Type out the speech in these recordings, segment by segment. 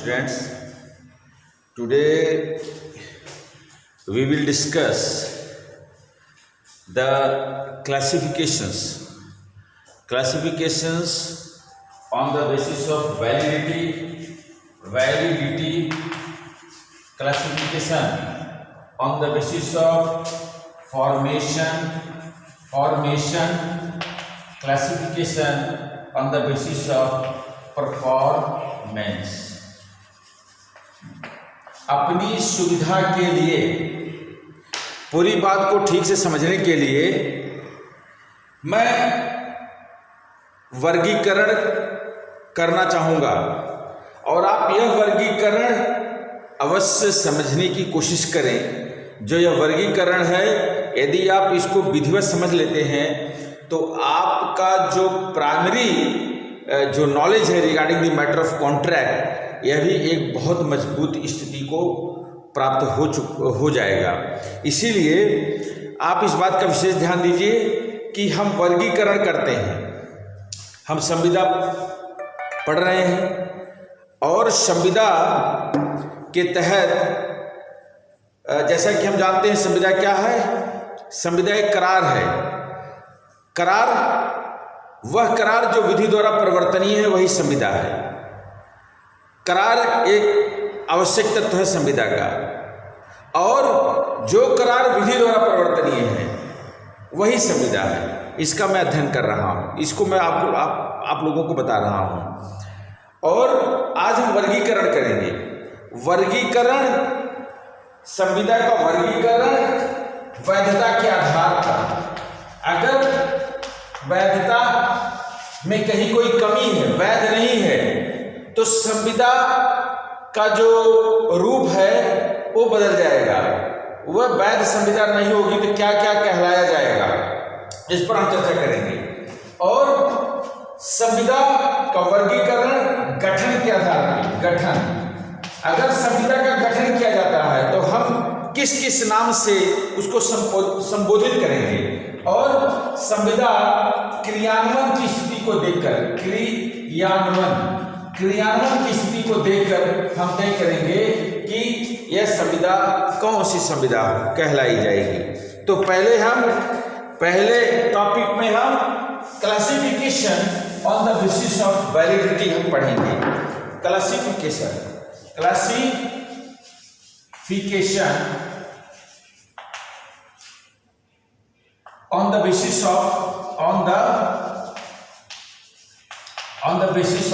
students. Today we will discuss the classifications on the basis of validity, classification on the basis of formation, classification on the basis of performance. अपनी सुविधा के लिए, पूरी बात को ठीक से समझने के लिए मैं वर्गीकरण करना चाहूँगा और आप यह वर्गीकरण अवश्य समझने की कोशिश करें। जो यह वर्गीकरण है, यदि आप इसको विधिवत समझ लेते हैं तो आपका जो प्राइमरी जो नॉलेज है regarding the matter of contract, यह भी एक बहुत मजबूत स्थिति को प्राप्त हो जाएगा। इसीलिए आप इस बात का विशेष ध्यान दीजिए कि हम वर्गीकरण करते हैं। हम संविदा पढ़ रहे हैं और संविदा के तहत जैसा कि हम जानते हैं संविदा क्या है। संविदा एक करार है। वह करार जो विधि द्वारा परिवर्तनीय है वही संविदा है। करार एक आवश्यक तत्व है संविदा का, और जो करार विधि द्वारा परिवर्तनीय है वही संविदा है। इसका मैं अध्ययन कर रहा हूँ, इसको मैं आप लोगों को बता रहा हूँ। और आज हम वर्गीकरण करेंगे। वर्गीकरण, संविदा का वर्गीकरण वैधता के आधार पर। अगर वैधता में कहीं कोई कमी है, वैध नहीं है, तो संविदा का जो रूप है वो बदल जाएगा। वह वैध संविदा नहीं होगी तो क्या क्या कहलाया जाएगा, इस पर हम चर्चा करेंगे। और संविदा का वर्गीकरण गठन के आधार पर। गठन, अगर संविदा का गठन किया जाता है तो हम किस किस नाम से उसको संबोधित करेंगे। और संविदा क्रियान्वयन की स्थिति को देखकर, क्रियान्वयन की स्थिति को देखकर हम तय करेंगे कि यह संविदा कौन सी संविदा कहलाई जाएगी। तो पहले टॉपिक में हम classification on the basis of validity हम पढ़ेंगे। Classification on the basis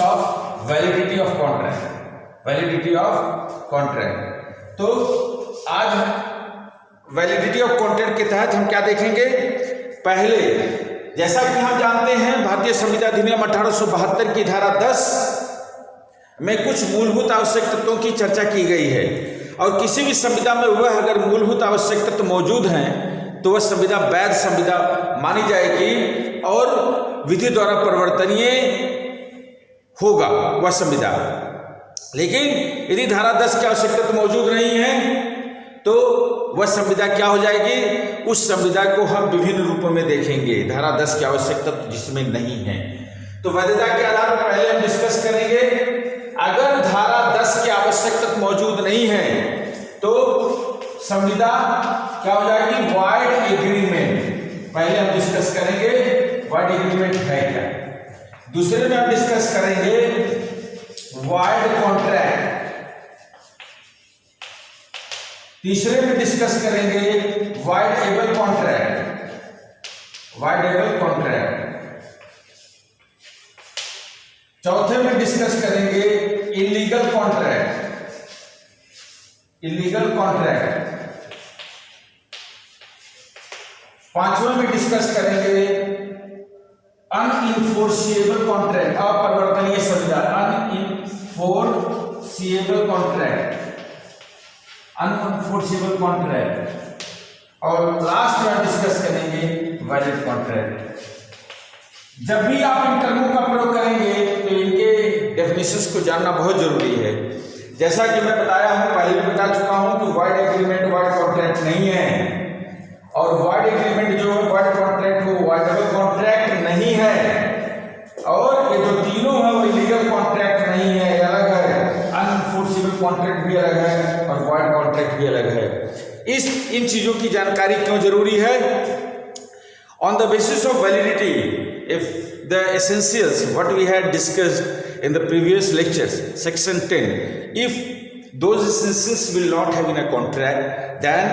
of validity of contract। तो आज वैलिडिटी ऑफ कॉन्ट्रैक्ट के तहत हम क्या देखेंगे। पहले, जैसा कि हम जानते हैं, भारतीय संविदा अधिनियम 1872 की धारा 10 में कुछ मूलभूत आवश्यक तत्वों की चर्चा की गई है, और किसी भी संविदा में वह अगर मूलभूत आवश्यक तत्व मौजूद हैं तो वह संविदा वैध संविदा मानी जाएगी और विधि द्वारा परिवर्तनीय होगा वह संविदा। लेकिन यदि धारा 10 की आवश्यक तत्व मौजूद नहीं है तो वह संविदा क्या हो जाएगी। उस संविदा को हम विभिन्न रूपों में देखेंगे, धारा 10 की आवश्यक तत्व जिसमें नहीं है। तो वैधता के आधार पर पहले हम डिस्कस करेंगे। अगर धारा 10 की आवश्यक तत्व मौजूद नहीं है तो संविदा क्या हो जाएगी, वॉइड एग्रीमेंट। पहले हम डिस्कस करेंगे वॉइड एग्रीमेंट है क्या। दूसरे में हम डिस्कस करेंगे वॉइड कॉन्ट्रैक्ट। तीसरे में डिस्कस करेंगे वॉइडेबल कॉन्ट्रैक्ट। चौथे में डिस्कस करेंगे इलीगल कॉन्ट्रैक्ट। पांचवें में डिस्कस करेंगे अनइनफोर्सिएबल कॉन्ट्रैक्ट, अपरिवर्तनीय संविदा, अनइनफोर्सिएबल कॉन्ट्रैक्ट। और लास्ट में डिस्कस करेंगे वैलिड कॉन्ट्रैक्ट। जब भी आप इन टर्मों का प्रयोग करेंगे तो इनके डेफिनेशंस को जानना बहुत जरूरी है। जैसा कि मैं बताया हूं, पहले भी बता चुका हूं कि वॉइड एग्रीमेंट वॉइड कॉन्ट्रैक्ट नहीं है, और वॉइड एग्रीमेंट जो है वॉइड कॉन्ट्रैक्ट को वॉइडेबल कॉन्ट्रैक्ट नहीं है, और ये जो तीनों है वो इलीगल कॉन्ट्रैक्ट नहीं है, अलग है। कॉन्ट्रैक्ट भी अलग है और वॉइड कॉन्ट्रैक्ट भी अलग है। इन चीजों की जानकारी क्यों जरूरी है? On the basis of validity, if the essentials what we had discussed in the previous lectures, section 10, if those essentials will not have in a contract, then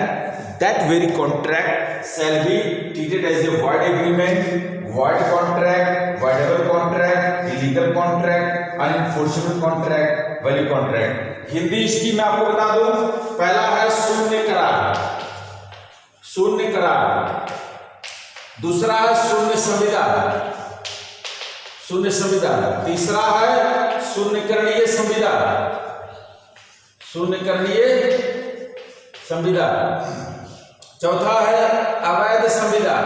that very contract shall be treated as a void agreement, void contract, voidable contract, illegal contract, unenforceable contract, valid contract। Hindi इसकी मैं आपको बता दूं, पहला है शून्य करार, शून्य करार। दूसरा है शून्य संविदा, शून्य संविदा। तीसरा है शून्यकरणीय संविदा, शून्यकरणीय संविदा। चौथा है अवैध संविदा,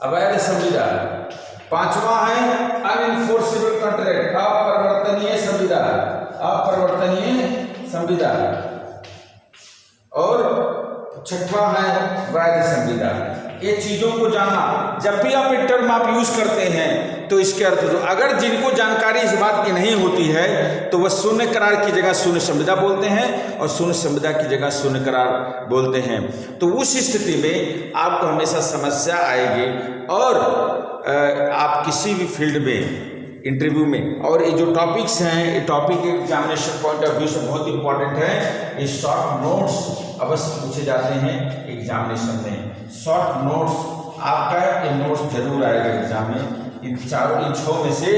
अवैध संविदा। पांचवा है अनइनफोर्सेबल कॉन्ट्रैक्ट, अपरिवर्तनीय संविदा, अपरिवर्तनीय संविदा। और छठा है वैध संविदा। ये चीजों को जानना, जब भी आप एक टर्म आप यूज करते हैं तो इसके अर्थ हो, अगर जिनको जानकारी इस बात की नहीं होती है तो वह शून्य करार की जगह शून्य संविदा बोलते हैं और शून्य संविदा की जगह शून्य करार बोलते हैं। तो उस स्थिति में आपको हमेशा समस्या आएगी और आप किसी भी फील्ड में इंटरव्यू में, और ये जो टॉपिक्स हैं, ये topic examination point of view से बहुत इंपॉर्टेंट है। ये शॉर्ट नोट्स अवश्य पूछे जाते हैं एग्जामिनेशन में। शॉर्ट नोट्स आपका ये नोट्स जरूर आएगा एग्जाम में। इन छह में से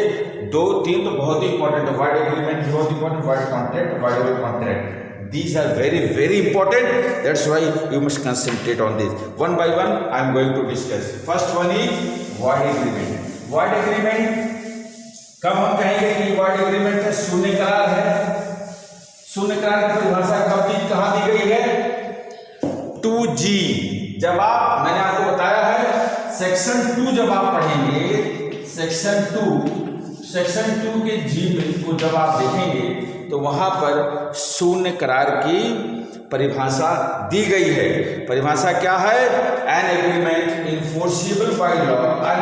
2-3 तो बहुत ही इंपॉर्टेंट है। वाइड एग्रीमेंट बहुत important, wide contract, voidable contract, these are very very important, that's why you must concentrate on this one by one। I am going to discuss। first one is void agreement। void agreement कब हम कहेंगे कि void agreement है? शून्य करार है। शून्य करार की परिभाषा कब दी, कहाँ दी गई है? 2G। जब आप, मैंने आपको बताया है सेक्शन 2 जब आप पढ़ेंगे, सेक्शन 2 के G में को जब आप देखेंगे तो वहां पर शून्य करार की परिभाषा दी गई है। परिभाषा क्या है? An agreement enforceable by law, an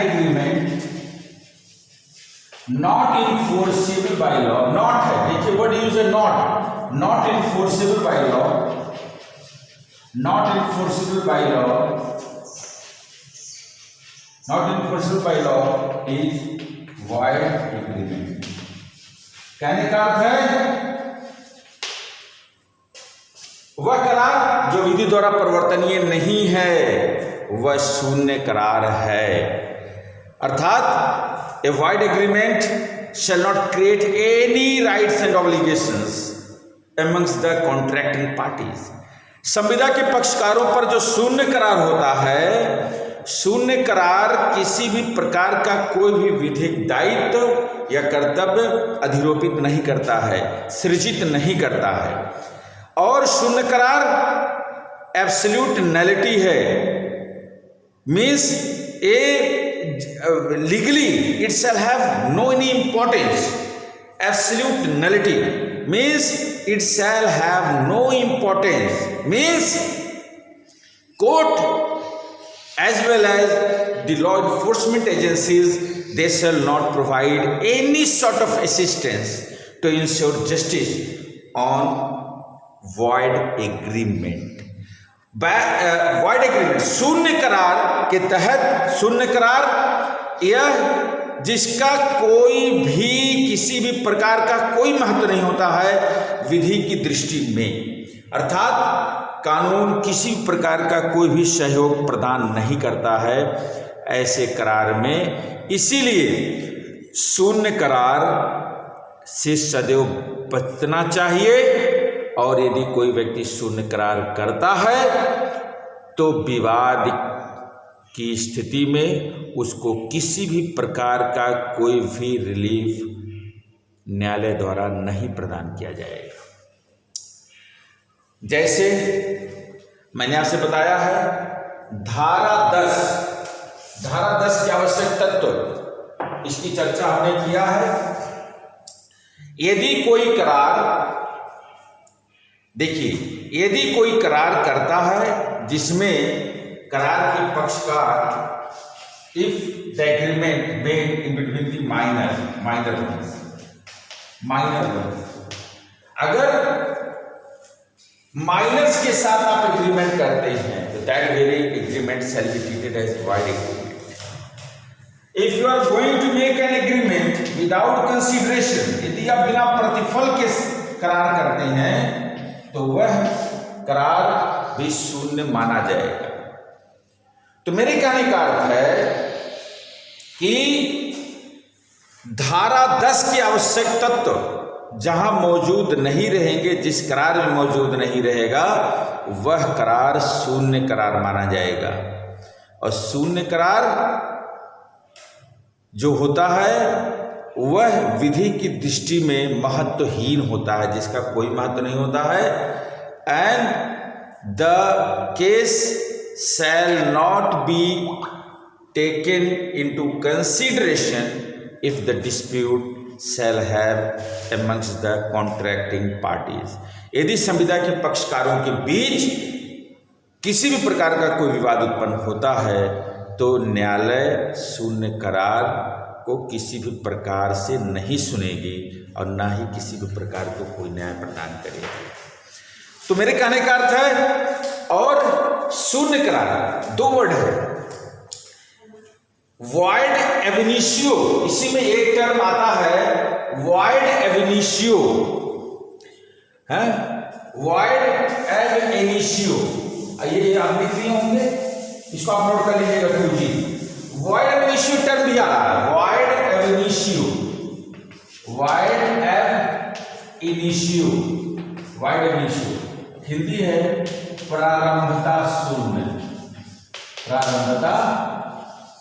agreement not enforceable by law. Not है, देखिए वर्ड यूज है not, not enforceable by law, not enforceable by law, not enforceable by law is void agreement। कहने का अर्थ है वह करार जो विधि द्वारा परिवर्तनीय नहीं है, वह शून्य करार है। अर्थात ए void agreement shall not create any rights and obligations amongst the contracting parties। संविदा के पक्षकारों पर जो शून्य करार होता है, शून्य करार किसी भी प्रकार का कोई भी विधिक दायित्व या कर्तव्य अधिरोपित नहीं करता है, सृजित नहीं करता है। और शून्य करार एब्सोल्यूट नलिटी है, means a legally it shall have no any importance. Absolute nullity means it shall have no importance, means court as well as the law enforcement agencies, they shall not provide any sort of assistance to ensure justice on void agreement। void agreement शून्य करार के तहत, शून्य करार यह जिसका कोई भी किसी भी प्रकार का कोई महत्व नहीं होता है विधि की दृष्टि में, अर्थात कानून किसी प्रकार का कोई भी सहयोग प्रदान नहीं करता है ऐसे करार में। इसीलिए शून्य करार से सदैव बचना चाहिए। और यदि कोई व्यक्ति शून्य करार करता है तो विवाद की स्थिति में उसको किसी भी प्रकार का कोई भी रिलीफ न्यायालय द्वारा नहीं प्रदान किया जाएगा। जैसे मैंने आपसे बताया है धारा 10 के आवश्यक तत्व, इसकी चर्चा हमने किया है। यदि कोई करार, देखिए, यदि कोई करार करता है जिसमें करार के पक्षकार, if the agreement made in between the minor minor word. अगर माइनर्स के साथ आप एग्रीमेंट करते हैं तो that very agreement shall be treated as void agreement. If you are going to make an agreement without consideration, यदि आप बिना प्रतिफल के करार करते हैं तो वह करार भी शून्य माना जाएगा। तो मेरे कहने का अर्थ है कि धारा 10 के आवश्यक तत्व जहां मौजूद नहीं रहेंगे, जिस करार में मौजूद नहीं रहेगा, वह करार शून्य करार माना जाएगा। और शून्य करार जो होता है वह विधि की दृष्टि में महत्वहीन होता है, जिसका कोई महत्व नहीं होता है। And the case shall not be taken into consideration if the dispute shall have amongst the contracting parties। यदि संविदा के पक्षकारों के बीच किसी भी प्रकार का कोई विवाद उत्पन्न होता है तो न्यायालय शून्य करार को किसी भी प्रकार से नहीं सुनेगी और ना ही किसी भी प्रकार को कोई न्याय प्रदान करेगी। तो मेरे कहने का अर्थ है, और शून्य करार 2 वर्ड है, वॉइड एविनिशियो, इसी में एक टर्म आता है वॉइड एविनिशियो, है वॉइड एविनिशियो। ये आप लिख लिए होंगे, इसको आप नोट कर लीजिएगा टू जी। वॉइड एविनिशियो टर्म भी आ रहा है, वॉइड एविनिशियो, वॉइड एविनिशियो, वॉइड एविनिशियो हिंदी है प्रारंभता शून्य, प्रारंभता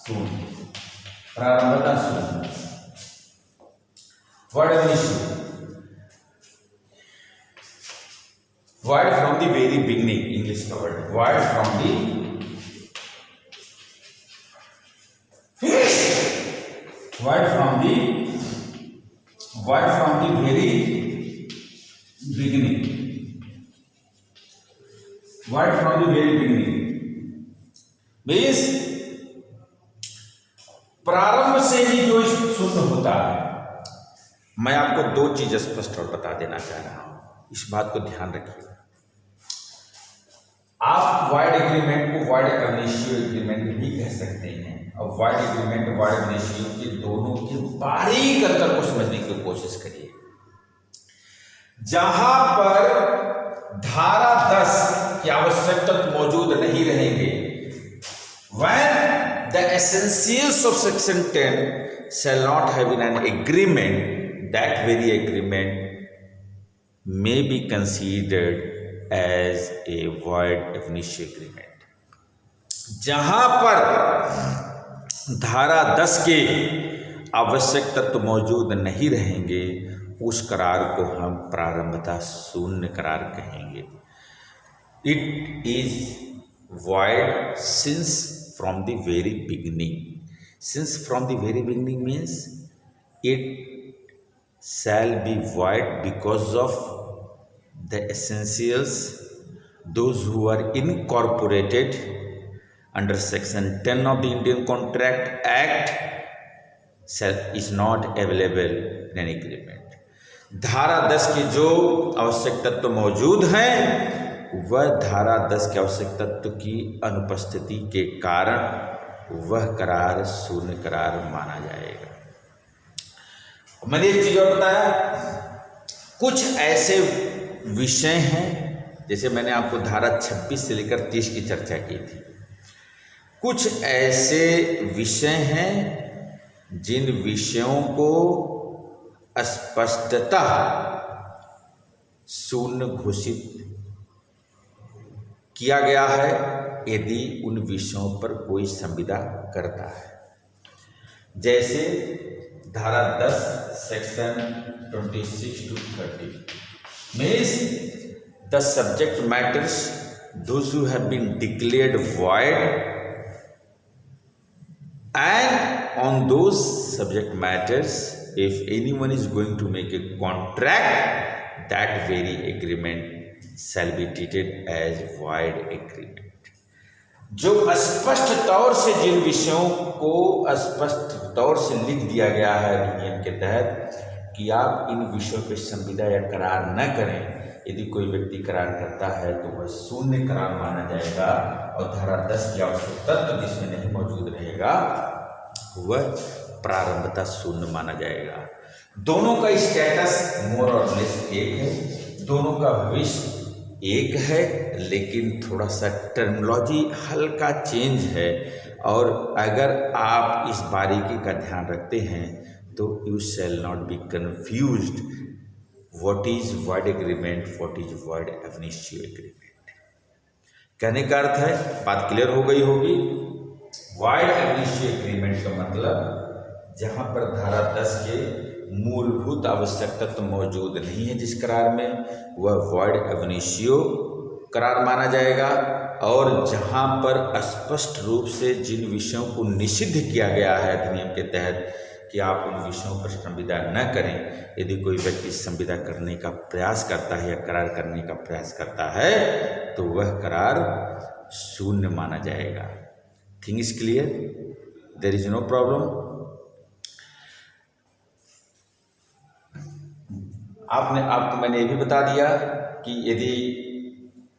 शून्य, प्रारंभता शून्य। Word एविनिशियो, word from the very beginning, English का word, word from the very beginning, word from the very beginning means प्रारंभ से ही जो शुद्ध होता है। मैं आपको 2 चीज स्पष्ट और बता देना चाह रहा हूं, इस बात को ध्यान रखिएगा। आप वाइड एग्रीमेंट को वाइड एविनिशियो एग्रीमेंट भी कह सकते हैं, और वाइड एग्रीमेंट वाइड एविनिशियो के दोनों के बारीक अंतर को समझने की कोशिश करिए। जहां पर धारा 10 के आवश्यक तत्व मौजूद नहीं रहेंगे, when the essentials of section 10 shall not have in an agreement, that very agreement may be considered as a void ab initio agreement। जहां पर धारा 10 के आवश्यक तत्व मौजूद नहीं रहेंगे, उस करार को हम प्रारंभता शून्य करार कहेंगे। It is void since from the very beginning। Since from the very beginning means it shall be void because of the essentials, those who are incorporated under section 10 of the Indian Contract Act is not available in an agreement। धारा 10 के जो आवश्यक तत्व मौजूद हैं, वह धारा 10 के आवश्यक तत्व की अनुपस्थिति के कारण वह करार शून्य करार माना जाएगा। मैंने एक चीज और बताया, कुछ ऐसे विषय हैं, जैसे मैंने आपको धारा 26 से लेकर 30 की चर्चा की थी, कुछ ऐसे विषय हैं जिन विषयों को स्पष्टता शून्य घोषित किया गया है यदि उन विषयों पर कोई संविदा करता है। जैसे धारा 10 section 26 to 30 means the subject matters those who have been declared void, and on those subject matters if anyone is going to make a contract, that very agreement shall be treated as void agreement। जो स्पष्ट तौर से जिन विषयों को स्पष्ट तौर से लिख दिया गया है अधिनियम के तहत कि आप इन विषयों पे संविदा या करार न करें। यदि कोई व्यक्ति करार करता है तो वह शून्य करार माना जाएगा और धारा 10 की आवश्यक तत्व जिसमें नहीं मौजूद रहेगा वह प्रारंभता शून्य माना जाएगा। दोनों का स्टेटस मोर और लेस एक है, दोनों का भविष्य एक है, लेकिन थोड़ा सा टर्मिनोलॉजी हल्का चेंज है। और अगर आप इस बारीकी का ध्यान रखते हैं तो you shall not be confused what is void agreement, what is void एब इनिशियो एग्रीमेंट। कहने का अर्थ है, बात क्लियर हो गई होगी। वॉइड एब इनिशियो एग्रीमेंट का मतलब जहां पर धारा 10 के मूलभूत आवश्यकता तो मौजूद नहीं है जिस करार में, वह वॉइड एब इनिशियो करार माना जाएगा। और जहां पर स्पष्ट रूप से जिन विषयों को निषिद्ध किया गया है अधिनियम के तहत कि आप उन विषयों पर संविदा न करें, यदि कोई व्यक्ति संविदा करने का प्रयास करता है या करार करने का प्रयास करता है तो वह करार शून्य माना जाएगा। Thing is clear, there is no problem. आपको मैंने ये भी बता दिया कि यदि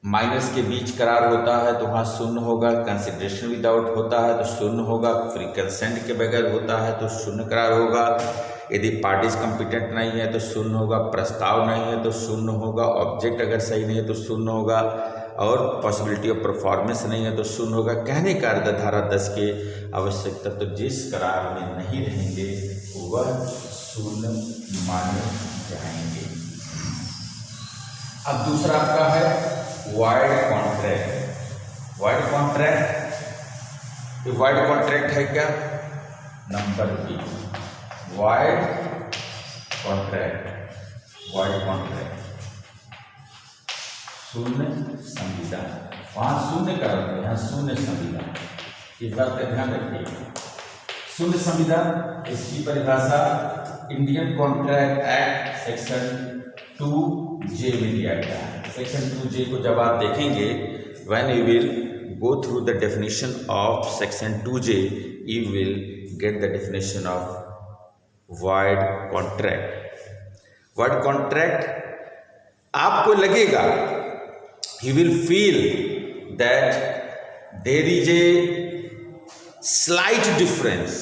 माइनस के बीच करार होता है तो वहाँ शून्य होगा, कंसिडरेशन विदाउट होता है तो शून्य होगा, फ्री कंसेंट के बगैर होता है तो शून्य करार होगा, यदि पार्टीज कॉम्पिटेंट नहीं है तो शून्य होगा, प्रस्ताव नहीं है तो शून्य होगा, ऑब्जेक्ट अगर सही नहीं है तो शून्य होगा, और पॉसिबिलिटी ऑफ परफॉर्मेंस नहीं है तो शून्य होगा। कहने का अर्थ धारा 10 के आवश्यकता तो जिस करार में नहीं रहेंगे वह शून्य माने जाएंगे। अब दूसरा आपका है void contract. Void contract, void contract है क्या? Number B, void contract. Void contract शून्य संविदा, वहां शून्य का अर्थ है, यहाँ शून्य संविदा, इस बात का ध्यान रखिए। शून्य संविदा, इसकी परिभाषा Indian contract act section 2J में दिया गया है। सेक्शन 2J को जब आप देखेंगे, when you will go through the definition of section 2J, you will get the definition of void contract. Void contract, आपको लगेगा, you will feel that there is a slight difference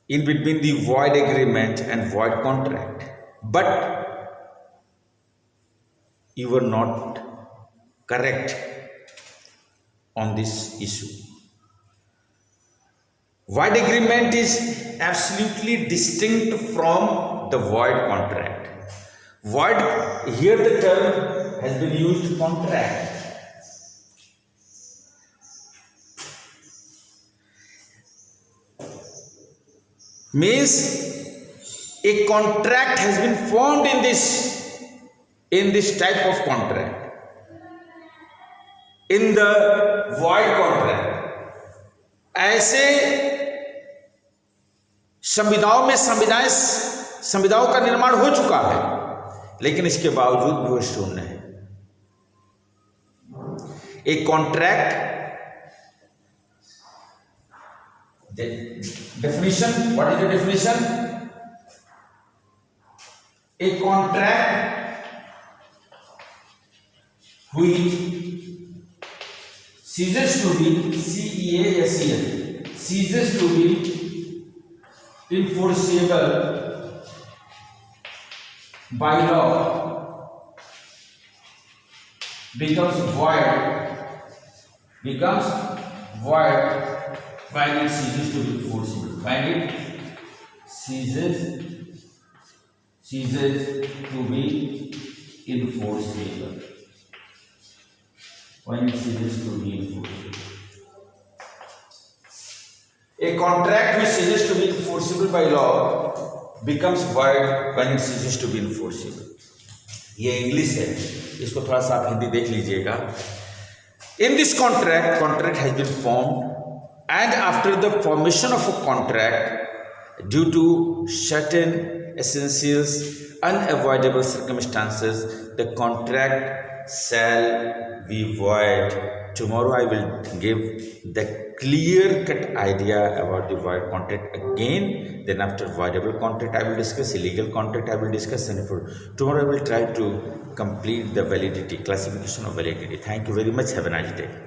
in between the void agreement and void contract, but you were not correct on this issue. Void agreement is absolutely distinct from the void contract. Void, here the term has been used, contract. Means a contract has been formed in this type of contract, in the void contract. ऐसे संविदाओं का निर्माण हो चुका है, लेकिन इसके बावजूद भी वो शून्य है। एक contract definition, what is the definition? A contract which ceases to be CEASEL, ceases to be enforceable by law, becomes void when it ceases to be enforceable. When it ceases to be enforceable. When it ceases to be enforceable. A contract which ceases to be enforceable by law becomes void when it ceases to be enforceable. ये English है, इसको थोड़ा सा आप हिंदी देख लीजिएगा। In this contract has been formed, and after the formation of a contract, due to certain essential unavoidable circumstances, the contract shall be void. Tomorrow I will give the clear-cut idea about the void content again. Then after voidable content I will discuss, illegal content I will discuss, and for tomorrow I will try to complete the validity, classification of validity. Thank you very much. Have a nice day.